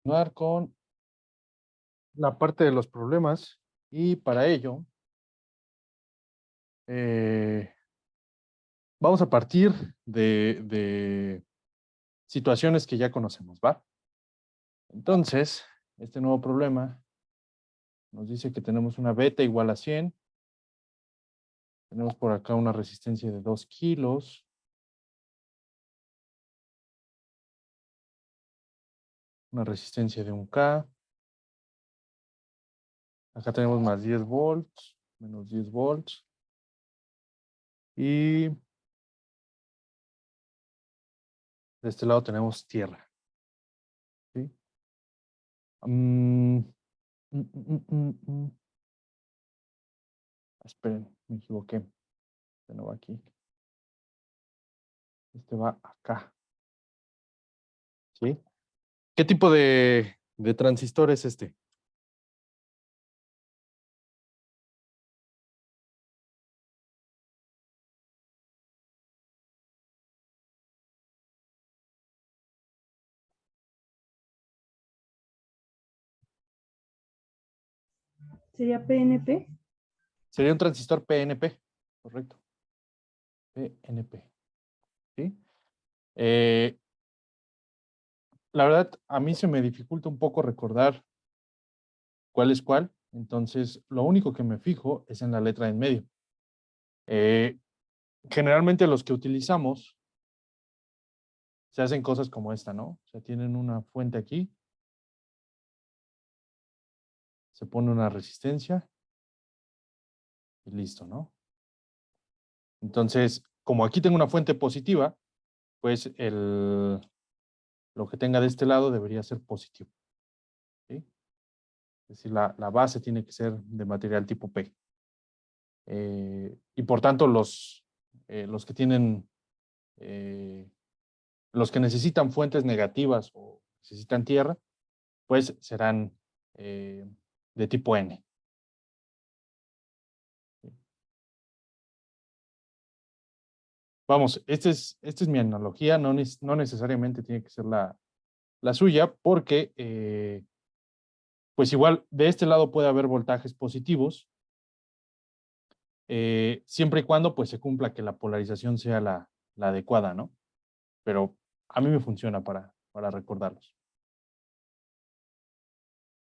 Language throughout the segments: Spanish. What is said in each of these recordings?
Continuar con la parte de los problemas y para ello eh, vamos a partir de situaciones que ya conocemos, ¿va? Entonces, este nuevo problema nos dice que tenemos una beta igual a 100, tenemos por acá una resistencia de 2 kilos, una resistencia de 1K, acá tenemos más 10 volts, menos 10 volts, y de este lado tenemos tierra, ¿sí? Mm, mm, mm, mm, mm. Esperen, me equivoqué. Este no va aquí. Este va acá. ¿Sí? ¿Qué tipo de transistor es este? ¿Sería PNP? Sería un transistor PNP. Correcto. PNP. ¿Sí? Eh, la verdad, a mí se me dificulta un poco recordar cuál es cuál. Entonces, lo único que me fijo es en la letra en medio. Eh, generalmente los que utilizamos se hacen cosas como esta, ¿no? O sea, tienen una fuente aquí, se pone una resistencia y listo, ¿no? Entonces, como aquí tengo una fuente positiva, pues lo que tenga de este lado debería ser positivo, ¿sí? Es decir, la base tiene que ser de material tipo P. Y por tanto, los que tienen, eh, los que necesitan fuentes negativas o necesitan tierra, pues serán de tipo N. Vamos, esta es mi analogía, no necesariamente tiene que ser la suya, porque pues igual de este lado puede haber voltajes positivos, siempre y cuando pues se cumpla que la polarización sea la adecuada, ¿no? Pero a mí me funciona para recordarlos.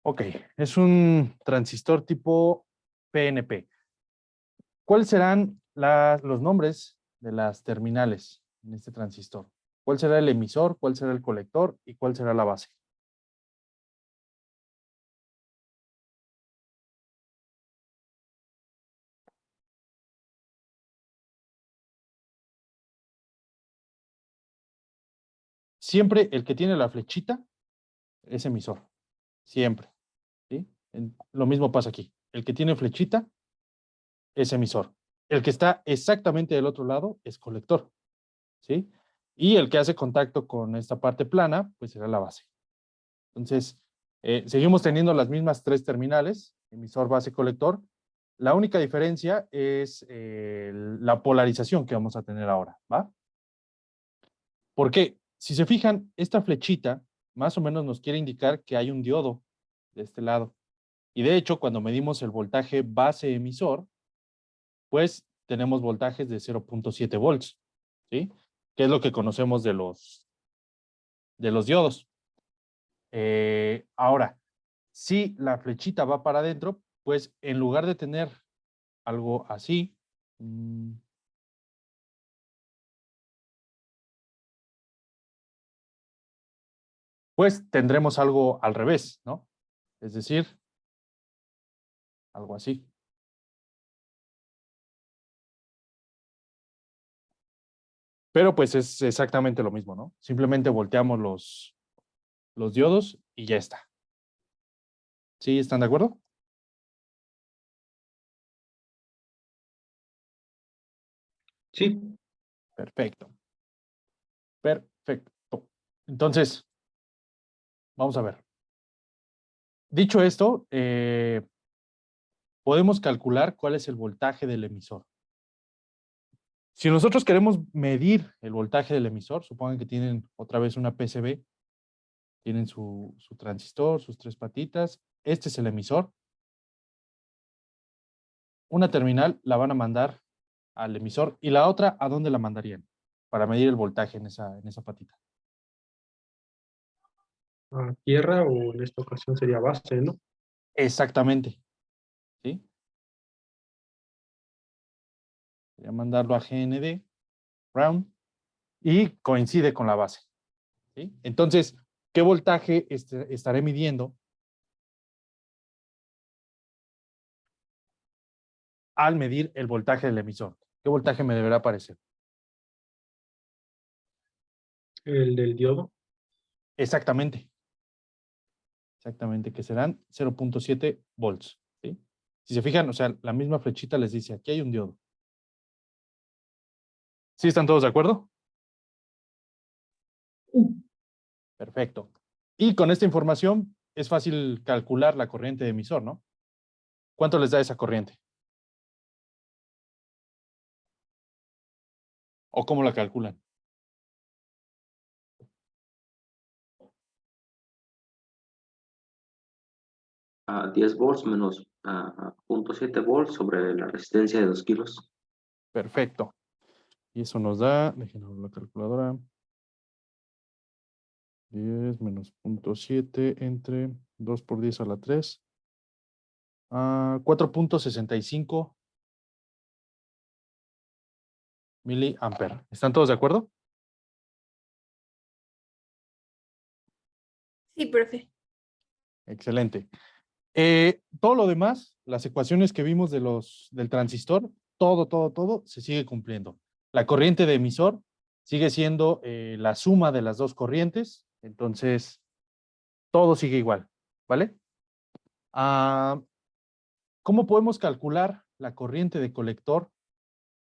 Ok, es un transistor tipo PNP. ¿Cuáles serán los nombres de las terminales en este transistor? ¿Cuál será el emisor? ¿Cuál será el colector? ¿Y cuál será la base? Siempre el que tiene la flechita es emisor. Siempre. ¿Sí? Lo mismo pasa aquí. El que tiene flechita es emisor. El que está exactamente del otro lado es colector. ¿Sí? Y el que hace contacto con esta parte plana, pues será la base. Entonces, seguimos teniendo las mismas tres terminales, emisor, base, colector. La única diferencia es la polarización que vamos a tener ahora, ¿va? Porque si se fijan, esta flechita más o menos nos quiere indicar que hay un diodo de este lado. Y de hecho, cuando medimos el voltaje base emisor, pues tenemos voltajes de 0.7 volts, ¿sí? Que es lo que conocemos de los diodos. Ahora, si la flechita va para adentro, pues en lugar de tener algo así, pues tendremos algo al revés, ¿no? Es decir, algo así. Pero pues es exactamente lo mismo, ¿no? Simplemente volteamos los diodos y ya está. ¿Sí? ¿Están de acuerdo? Sí, Perfecto. Perfecto. Entonces, vamos a ver. Dicho esto, podemos calcular cuál es el voltaje del emisor. Si nosotros queremos medir el voltaje del emisor, supongan que tienen otra vez una PCB, Tienen su transistor, sus tres patitas. Este es el emisor. Una terminal la van a mandar al emisor y la otra, ¿a dónde la mandarían? Para medir el voltaje en esa patita. A tierra o en esta ocasión sería base, ¿no? Exactamente. ¿Sí? Voy a mandarlo a GND, ground, y coincide con la base. ¿Sí? Entonces, ¿qué voltaje estaré midiendo al medir el voltaje del emisor? ¿Qué voltaje me deberá aparecer? El del diodo. Exactamente. Exactamente, que serán 0.7 volts. ¿Sí? Si se fijan, o sea, la misma flechita les dice, aquí hay un diodo. ¿Sí están todos de acuerdo? Perfecto. Y con esta información es fácil calcular la corriente de emisor, ¿no? ¿Cuánto les da esa corriente? ¿O cómo la calculan? A 10 volts menos a 0.7 volts sobre la resistencia de 2 kilos. Perfecto. Y eso nos da, déjenme ver la calculadora, 10 menos 0.7 entre 2 por 10 a la 3, 4.65 miliamper. ¿Están todos de acuerdo? Sí, profe. Excelente. Todo lo demás, las ecuaciones que vimos del transistor, todo se sigue cumpliendo. La corriente de emisor sigue siendo la suma de las dos corrientes, entonces todo sigue igual, ¿vale? Ah, ¿Cómo podemos calcular la corriente de colector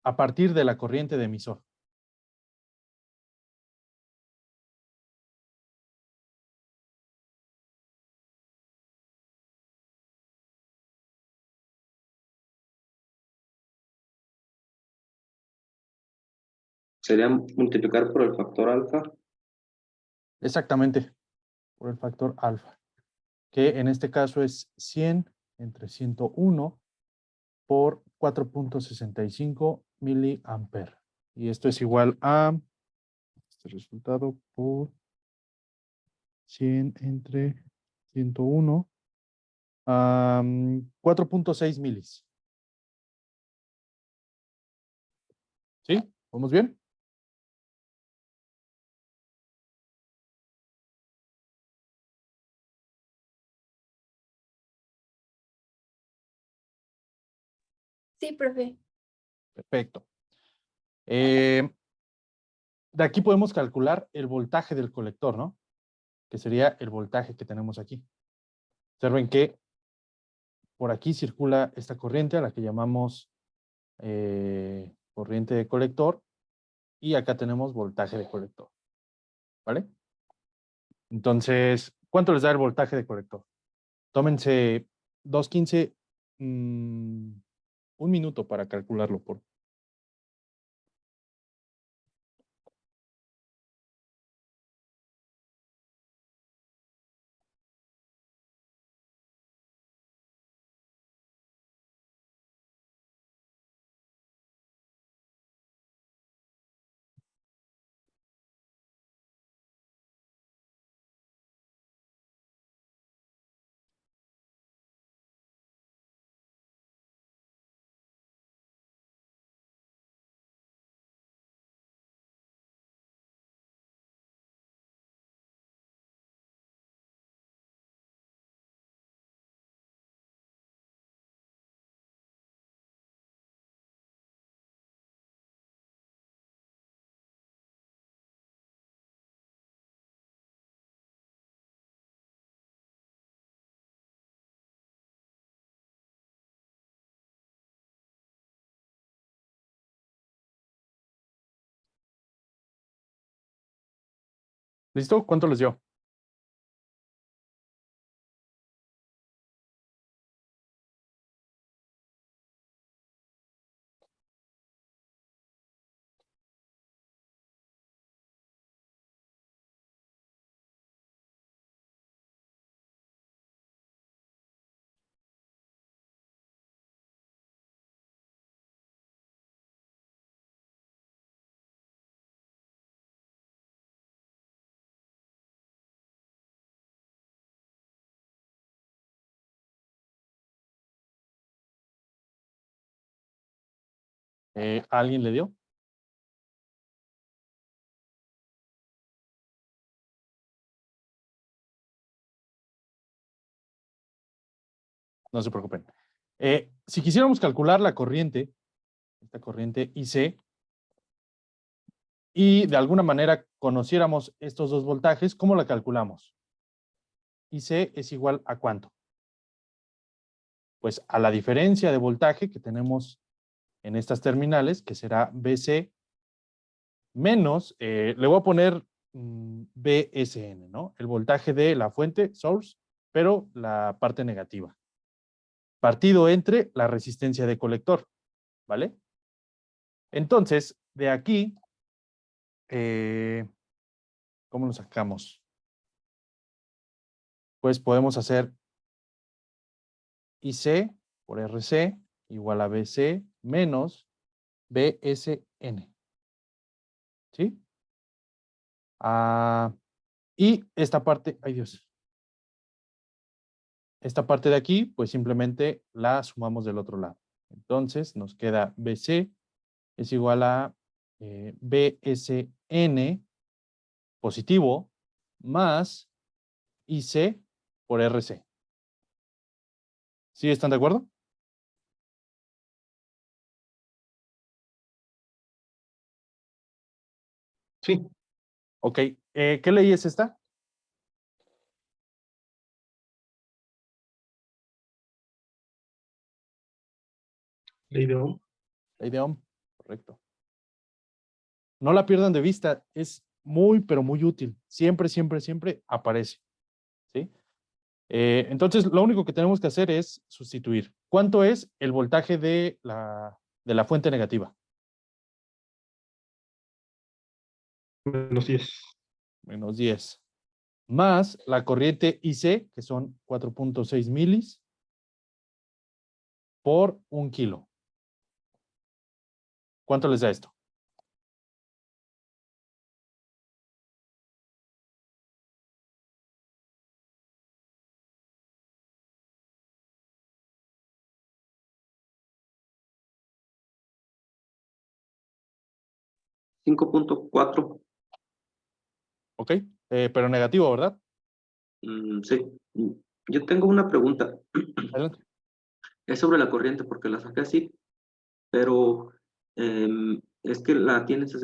a partir de la corriente de emisor? Sería multiplicar por el factor alfa. Exactamente, por el factor alfa, que en este caso es 100 entre 101 por 4.65 miliamper. Y esto es igual a este resultado por 100 entre 101 a 4.6 milis. ¿Sí? ¿Vamos bien? Sí, profe. Perfecto. De aquí podemos calcular el voltaje del colector, ¿no? Que sería el voltaje que tenemos aquí. Observen que por aquí circula esta corriente a la que llamamos corriente de colector y acá tenemos voltaje de colector, ¿vale? Entonces, ¿cuánto les da el voltaje de colector? Tómense 2.15, un minuto para calcularlo. ¿Listo? ¿Cuánto les dio? ¿Alguien le dio? No se preocupen. Si quisiéramos calcular la corriente, esta corriente IC, y de alguna manera conociéramos estos dos voltajes, ¿cómo la calculamos? IC es igual a ¿cuánto? Pues a la diferencia de voltaje que tenemos en estas terminales, que será BC menos, le voy a poner BSN, ¿no? El voltaje de la fuente, source, pero la parte negativa. Partido entre la resistencia de colector, ¿vale? Entonces, de aquí, ¿cómo lo sacamos? Pues podemos hacer IC por RC igual a BC menos BSN. ¿Sí? Y esta parte, ay Dios, esta parte de aquí, pues simplemente la sumamos del otro lado. Entonces nos queda BC es igual a BSN positivo más IC por RC. ¿Sí están de acuerdo? Sí, Ok. ¿Qué ley es esta? ley de Ohm. Ley de Ohm. Correcto. No la pierdan de vista. Es muy, pero muy útil. Siempre, siempre, siempre aparece. ¿Sí? Entonces, lo único que tenemos que hacer es sustituir. ¿Cuánto es el voltaje de la fuente negativa? Menos 10. Menos 10. Más la corriente IC, que son 4.6 milis por 1 kilo. ¿Cuánto les da esto? $5.4. ¿Ok? Pero negativo, ¿verdad? Sí. Yo tengo una pregunta. Adelante. Es sobre la corriente porque la saqué así, pero es que la tienes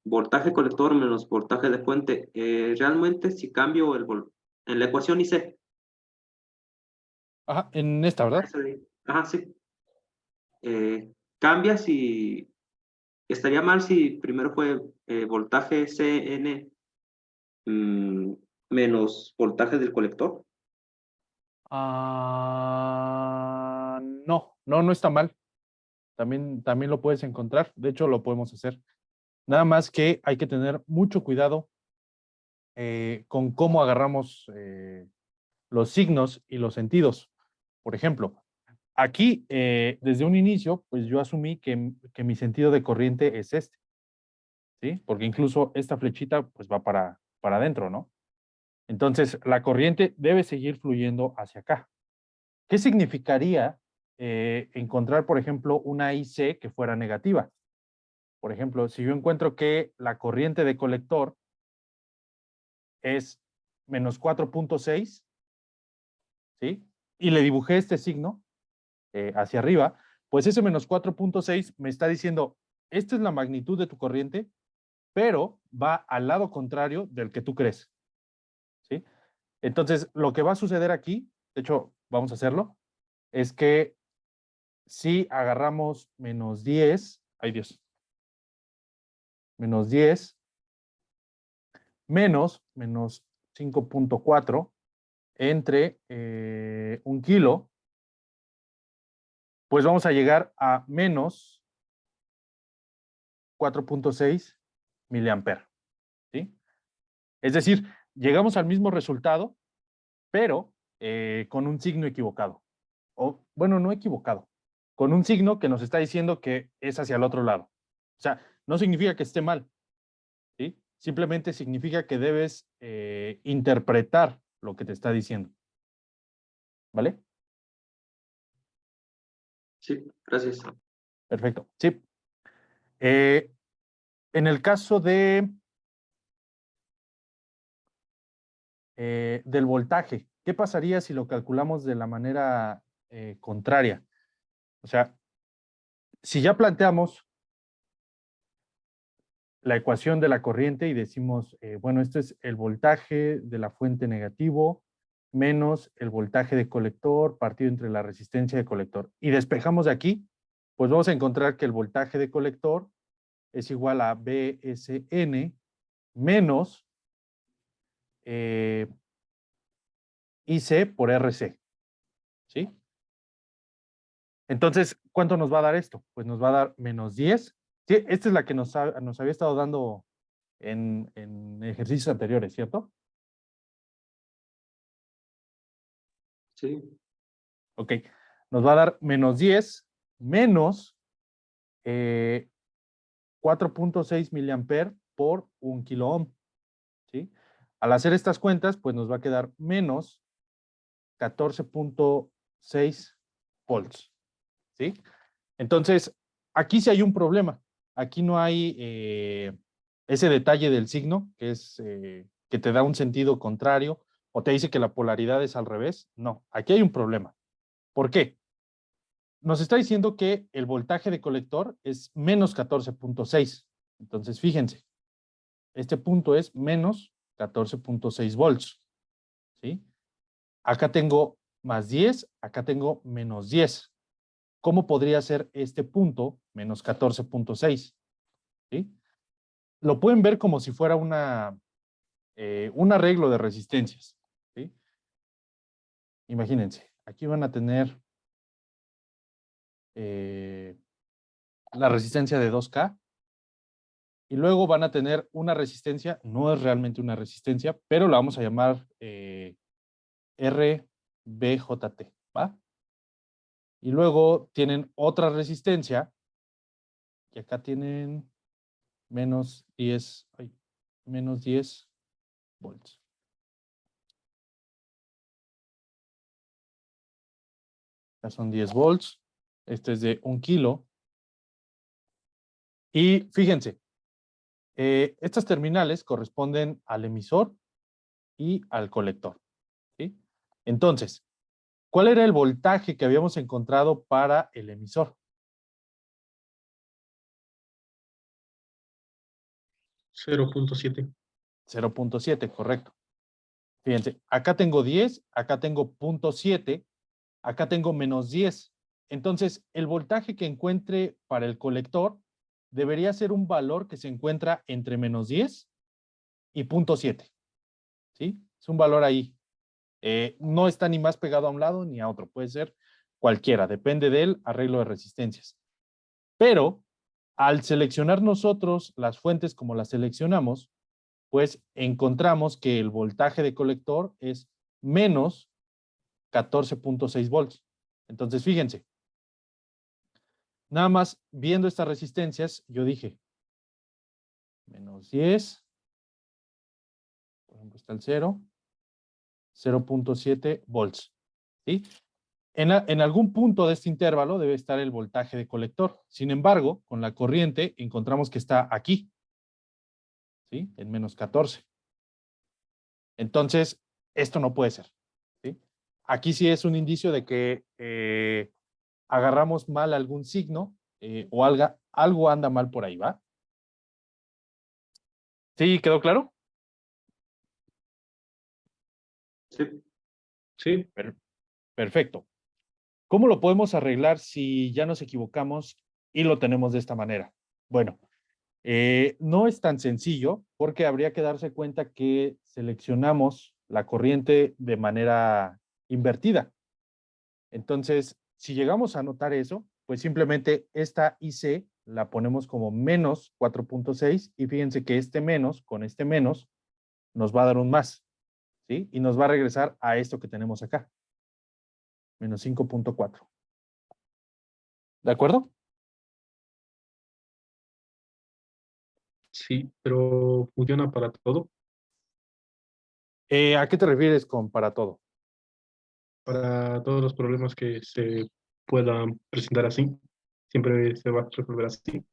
voltaje colector menos voltaje de fuente. Realmente si cambio en la ecuación hice. Ajá, en esta, ¿verdad? Ajá, sí. Cambia si estaría mal si primero fue voltaje CN menos voltaje del colector. No está mal. También lo puedes encontrar. De hecho, lo podemos hacer. Nada más que hay que tener mucho cuidado con cómo agarramos los signos y los sentidos. Por ejemplo, aquí, desde un inicio, pues yo asumí que mi sentido de corriente es este, ¿sí? Porque incluso esta flechita, pues va para adentro, ¿no? Entonces, la corriente debe seguir fluyendo hacia acá. ¿Qué significaría encontrar, por ejemplo, una IC que fuera negativa? Por ejemplo, si yo encuentro que la corriente de colector es menos 4.6, ¿sí? Y le dibujé este signo hacia arriba, pues ese menos 4.6 me está diciendo, esta es la magnitud de tu corriente, pero va al lado contrario del que tú crees, ¿sí? Entonces, lo que va a suceder aquí, de hecho, vamos a hacerlo, es que si agarramos menos 10, ay Dios, menos 10, menos 5.4 entre 1 kilo, pues vamos a llegar a menos 4.6 miliamperes, ¿sí? Es decir, llegamos al mismo resultado, pero con un signo equivocado. O, bueno, no equivocado, con un signo que nos está diciendo que es hacia el otro lado. O sea, no significa que esté mal, ¿sí? Simplemente significa que debes interpretar lo que te está diciendo. ¿Vale? Sí, gracias. Perfecto. Sí. En el caso del voltaje, ¿qué pasaría si lo calculamos de la manera contraria? O sea, si ya planteamos la ecuación de la corriente y decimos, bueno, esto es el voltaje de la fuente negativo menos el voltaje de colector partido entre la resistencia de colector. Y despejamos de aquí, pues vamos a encontrar que el voltaje de colector es igual a BSN menos IC por RC, ¿sí? Entonces, ¿cuánto nos va a dar esto? Pues nos va a dar menos 10. Sí, esta es la que nos había estado dando en ejercicios anteriores, ¿cierto? Sí, Ok, nos va a dar menos 10 menos 4.6 miliamper por 1 kilo ohm, ¿sí? Al hacer estas cuentas, pues nos va a quedar menos 14.6 volts, ¿sí? Entonces, aquí sí hay un problema. Aquí no hay ese detalle del signo, que es que te da un sentido contrario, o te dice que la polaridad es al revés. No, aquí hay un problema. ¿Por qué? Nos está diciendo que el voltaje de colector es menos 14.6. Entonces, fíjense, este punto es menos 14.6 volts, ¿sí? Acá tengo más 10, acá tengo menos 10. ¿Cómo podría ser este punto menos 14.6? ¿Sí? Lo pueden ver como si fuera un arreglo de resistencias, ¿sí? Imagínense, aquí van a tener la resistencia de 2K y luego van a tener una resistencia, no es realmente una resistencia, pero la vamos a llamar RBJT, ¿va? Y luego tienen otra resistencia, y acá tienen menos 10, menos 10 volts. Ya son 10 volts. Este es de 1 kilo. Y fíjense, estas terminales corresponden al emisor y al colector, ¿sí? Entonces, ¿cuál era el voltaje que habíamos encontrado para el emisor? 0.7. 0.7, correcto. Fíjense, acá tengo 10, acá tengo 0.7, acá tengo menos 10. Entonces, el voltaje que encuentre para el colector debería ser un valor que se encuentra entre menos 10 y 0.7, ¿sí? Es un valor ahí. No está ni más pegado a un lado ni a otro, puede ser cualquiera, depende del arreglo de resistencias. Pero al seleccionar nosotros las fuentes como las seleccionamos, pues encontramos que el voltaje de colector es menos 14.6 volts. Entonces, fíjense, nada más viendo estas resistencias, yo dije, menos 10, por ejemplo, está el 0, 0.7 volts, ¿sí? En algún punto de este intervalo debe estar el voltaje de colector. Sin embargo, con la corriente encontramos que está aquí, ¿sí? En menos 14. Entonces, esto no puede ser, ¿sí? Aquí sí es un indicio de que agarramos mal algún signo o algo anda mal por ahí, ¿va? ¿Sí? ¿Quedó claro? sí. Sí, Perfecto. ¿Cómo lo podemos arreglar si ya nos equivocamos y lo tenemos de esta manera? Bueno, no es tan sencillo porque habría que darse cuenta que seleccionamos la corriente de manera invertida. Entonces, si llegamos a notar eso, pues simplemente esta IC la ponemos como menos 4.6 y fíjense que este menos con este menos nos va a dar un más, ¿sí? Y nos va a regresar a esto que tenemos acá, menos 5.4. ¿De acuerdo? sí, pero funciona para todo. ¿A qué te refieres con para todo? Para todos los problemas que se puedan presentar así, siempre se va a resolver así.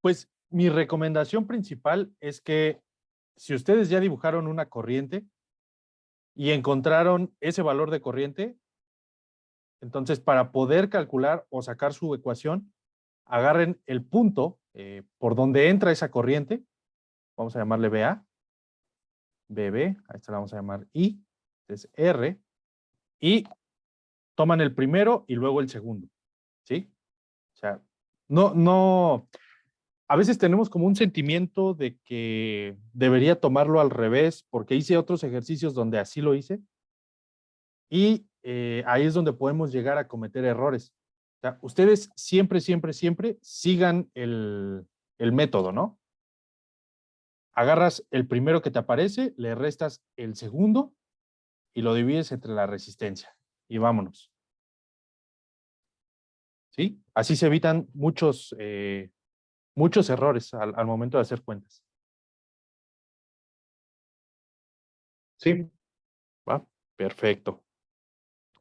Pues mi recomendación principal es que si ustedes ya dibujaron una corriente y encontraron ese valor de corriente, entonces para poder calcular o sacar su ecuación, agarren el punto por donde entra esa corriente, vamos a llamarle BA, BB, a esta la vamos a llamar I, es R, y toman el primero y luego el segundo, ¿sí? O sea, no, a veces tenemos como un sentimiento de que debería tomarlo al revés porque hice otros ejercicios donde así lo hice y ahí es donde podemos llegar a cometer errores. O sea, ustedes siempre, siempre, siempre sigan el método, ¿no? Agarras el primero que te aparece, le restas el segundo y lo divides entre la resistencia y vámonos. ¿Sí? Así se evitan muchos errores al momento de hacer cuentas. Sí, ¿Va? Perfecto.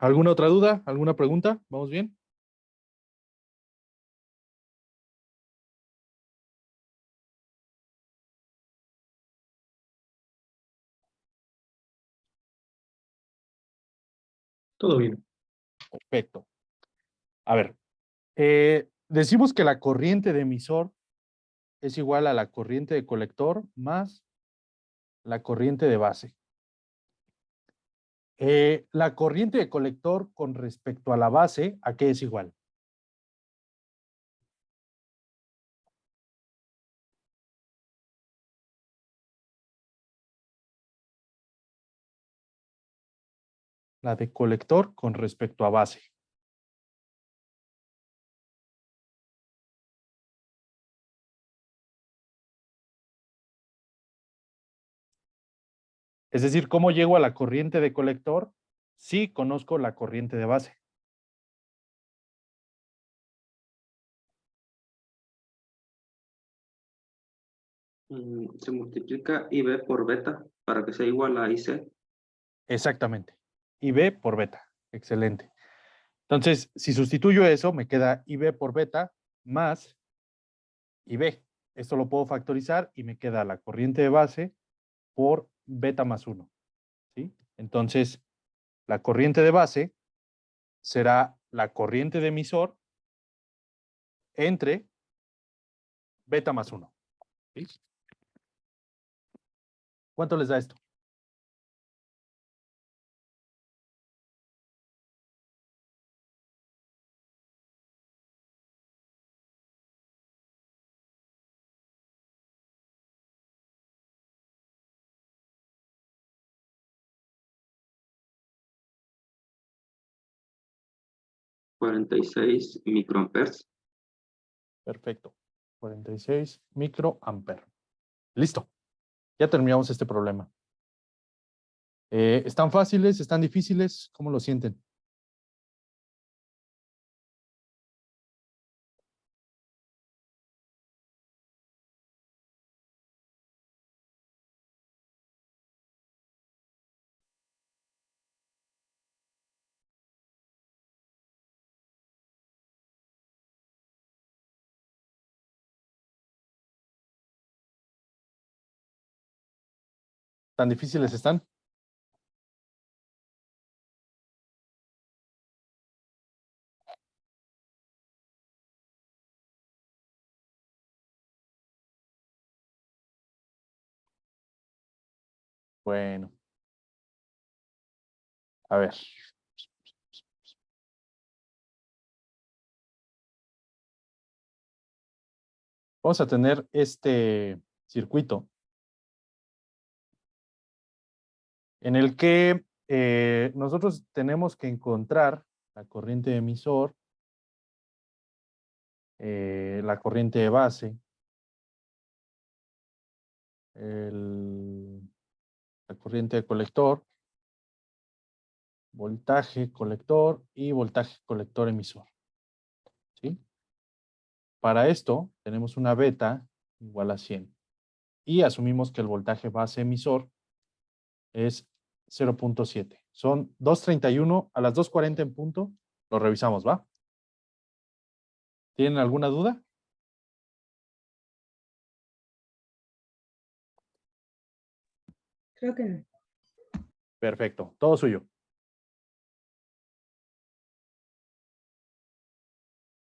¿Alguna otra duda? ¿Alguna pregunta? ¿Vamos bien? todo bien. Perfecto. A ver, decimos que la corriente de emisor es igual a la corriente de colector más la corriente de base. La corriente de colector con respecto a la base, ¿a qué es igual? La de colector con respecto a base. Es decir, ¿cómo llego a la corriente de colector? Sí, conozco la corriente de base. Se multiplica IB por beta para que sea igual a IC. Exactamente. Y B por beta. Excelente. Entonces, si sustituyo eso, me queda IB por beta más IB. Esto lo puedo factorizar y me queda la corriente de base por beta más 1. ¿Sí? Entonces, la corriente de base será la corriente de emisor entre beta más 1. ¿Sí? ¿Cuánto les da esto? $46 microamperes. Perfecto. 46 microamperes. Listo. Ya terminamos este problema. ¿Están fáciles? ¿Están difíciles? ¿Cómo lo sienten? ¿Tan difíciles están? Bueno. A ver. Vamos a tener este circuito en el que nosotros tenemos que encontrar la corriente de emisor, la corriente de base, la corriente de colector, voltaje colector y voltaje colector emisor. ¿Sí? Para esto tenemos una beta igual a 100 y asumimos que el voltaje base emisor es 0.7. Son 2:31 a las 2:40 en punto. Lo revisamos, ¿va? ¿Tienen alguna duda? Creo que no. Perfecto, todo suyo.